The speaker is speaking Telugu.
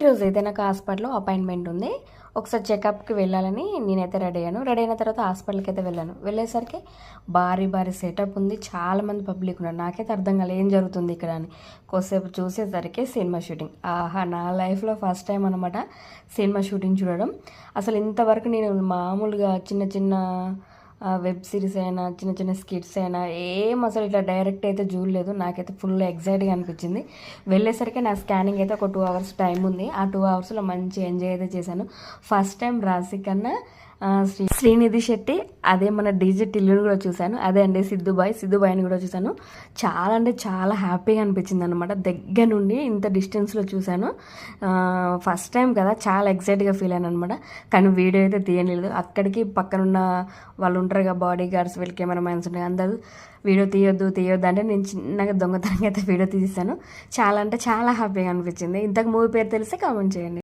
ఈరోజు అయితే నాకు హాస్పిటల్లో అపాయింట్మెంట్ ఉంది. ఒకసారి చెకప్కి వెళ్ళాలని నేనైతే రెడీ అయ్యాను. రెడీ అయిన తర్వాత హాస్పిటల్కి అయితే వెళ్ళాను. వెళ్ళేసరికి భారీ భారీ సెటప్ ఉంది. చాలామంది పబ్లిక్ ఉన్నారు. నాకైతే అర్థం కాలేదు ఏం జరుగుతుంది ఇక్కడ అని. కొద్దిసేపు చూసేసరికి సినిమా షూటింగ్. ఆహా, నా లైఫ్లో ఫస్ట్ టైం అనమాట సినిమా షూటింగ్ చూడడం. అసలు ఇంతవరకు నేను మామూలుగా చిన్న చిన్న వెబ్ సిరీస్ అయినా చిన్న చిన్న స్కిట్స్ అయినా ఏం అసలు ఇట్లా డైరెక్ట్ అయితే చూడలేదు. నాకైతే ఫుల్ ఎగ్జైట్గా అనిపించింది. వెళ్ళేసరికి నా స్కానింగ్ అయితే ఒక 2 అవర్స్ టైం ఉంది. ఆ 2 అవర్స్లో మంచి ఎంజాయ్ అయితే చేశాను. ఫస్ట్ టైం రాశి కన్నా శ్రీనిధి శెట్టి, అదే మన డీజే టిల్లుని కూడా చూశాను. అదే అండి సిద్ధుబాయ్ని కూడా చూశాను. చాలా అంటే చాలా హ్యాపీగా అనిపించింది అనమాట. దగ్గర నుండి ఇంత డిస్టెన్స్లో చూశాను. ఫస్ట్ టైం కదా, చాలా ఎక్సైట్గా ఫీల్ అయ్యాను అనమాట. కానీ వీడియో అయితే తీయలేదు. అక్కడికి పక్కనున్న వాళ్ళు ఉంటారు కదా, బాడీ గార్డ్స్, వీళ్ళు కెమెరామ్యాన్స్ ఉంటాయి, అందరూ వీడియో తీయొద్దు అంటే నేను చిన్నగా దొంగతనంగా అయితే వీడియో తీసాను. చాలా అంటే చాలా హ్యాపీగా అనిపించింది. ఇంతకు మూవీ పేరు తెలిస్తే కామెంట్ చేయండి.